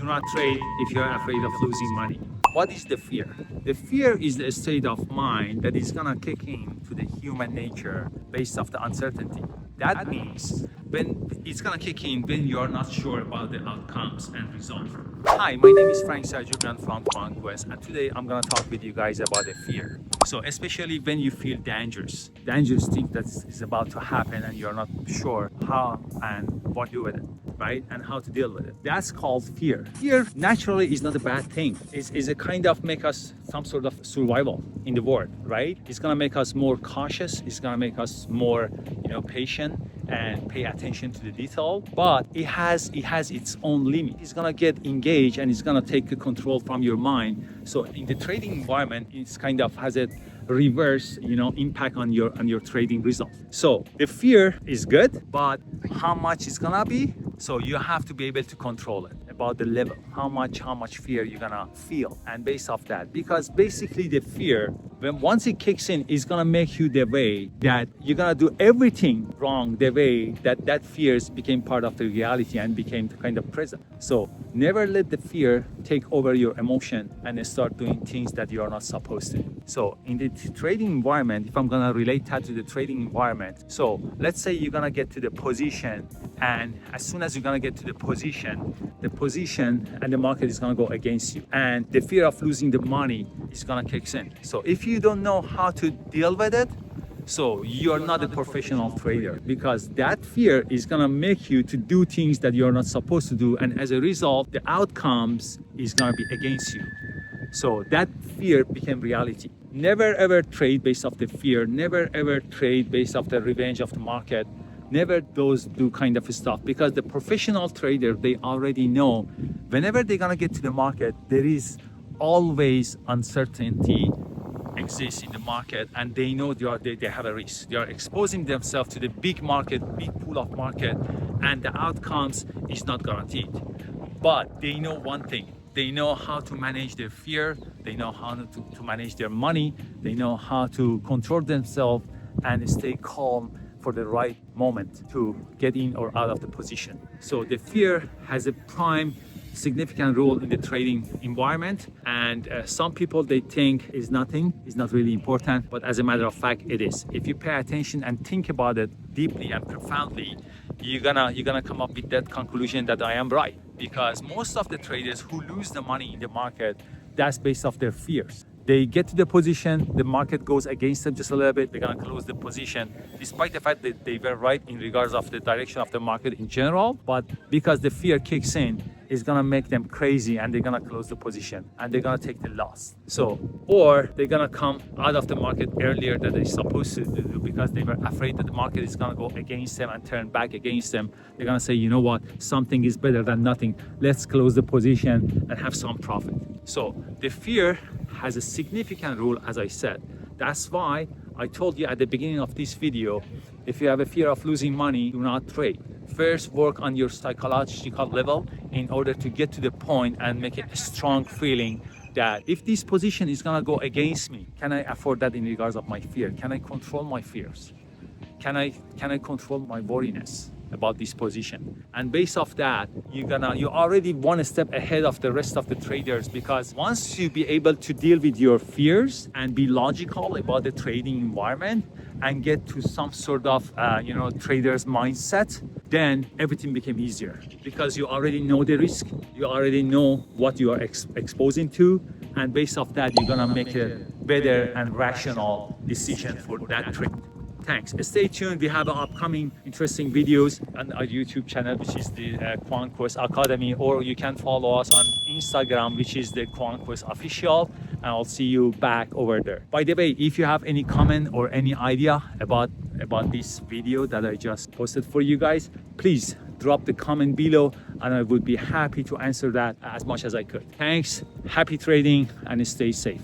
not trade if you're afraid of losing money. What is the fear? The fear is the state of mind that is gonna kick in to the human nature based off the uncertainty. That means when it's gonna kick in when you're not sure about the outcomes and results. Hi, my name is Sarjoghian from Quant Quest, and today I'm gonna talk with you guys about the fear. So especially when you feel dangerous thing that is about to happen and you're not sure how and what to do with it, right? And how to deal with it. That's called fear. Fear naturally is not a bad thing. It's a kind of make us some sort of survival in the world, right? It's gonna make us more cautious. It's gonna make us more, patient and pay attention to the detail. But it has its own limit. It's gonna get engaged and it's gonna take the control from your mind. So in the trading environment, it's kind of has a reverse, impact on your trading results. So the fear is good, but how much it's gonna be? So you have to be able to control it, about the level, how much fear you're gonna feel, and based off that, because basically the fear, once it kicks in, is gonna make you the way that you're gonna do everything wrong, the way that fears became part of the reality and became kind of present. So never let the fear take over your emotion and start doing things that you are not supposed to. So in the trading environment, if I'm gonna relate that to the trading environment, so let's say you're gonna get to the position, and as soon as you're gonna get to the position and the market is gonna go against you, and the fear of losing the money is gonna kick in. So if you don't know how to deal with it, so you're not a professional trader, because that fear is gonna make you to do things that you're not supposed to do, and as a result, the outcomes is gonna be against you. So that fear became reality. Never ever trade based off the fear. Never ever trade based off the revenge of the market. Never do kind of stuff, because the professional trader, they already know whenever they're gonna get to the market, there is always uncertainty exists in the market, and they know they have a risk. They are exposing themselves to the big market, big pool of market, and the outcomes is not guaranteed. But they know one thing. They know how to manage their fear. They know how to manage their money. They know how to control themselves and stay calm for the right moment to get in or out of the position. So the fear has a prime significant role in the trading environment, and some people, they think is nothing, is not really important, but as a matter of fact it is. If you pay attention and think about it deeply and profoundly, you're gonna come up with that conclusion that I am right, because most of the traders who lose the money in the market, that's based off their fears. They get to the position, the market goes against them just a little bit, they're gonna close the position, despite the fact that they were right in regards of the direction of the market in general, but because the fear kicks in, it's gonna make them crazy and they're gonna close the position and they're gonna take the loss. So, or they're gonna come out of the market earlier than they're supposed to do, because they were afraid that the market is gonna go against them and turn back against them. They're gonna say, you know what, something is better than nothing. Let's close the position and have some profit. So the fear has a significant role, as I said. That's why I told you at the beginning of this video, if you have a fear of losing money, do not trade. First, work on your psychological level in order to get to the point and make a strong feeling that if this position is gonna go against me, can I afford that in regards of my fear? Can I control my fears? Can I control my worriness about this position? And based off that, you're already one step ahead of the rest of the traders, because once you be able to deal with your fears and be logical about the trading environment and get to some sort of trader's mindset, then everything became easier, because you already know the risk, you already know what you are exposing to, and based off that, you're gonna make a better and rational decision for that trade. Thanks. Stay tuned. We have upcoming interesting videos on our YouTube channel, which is the Quant Quest Academy, or you can follow us on Instagram, which is the Quant Quest Official, and I'll see you back over there. By the way, if you have any comment or any idea about this video that I just posted for you guys, please drop the comment below, and I would be happy to answer that as much as I could. Thanks. Happy trading and stay safe.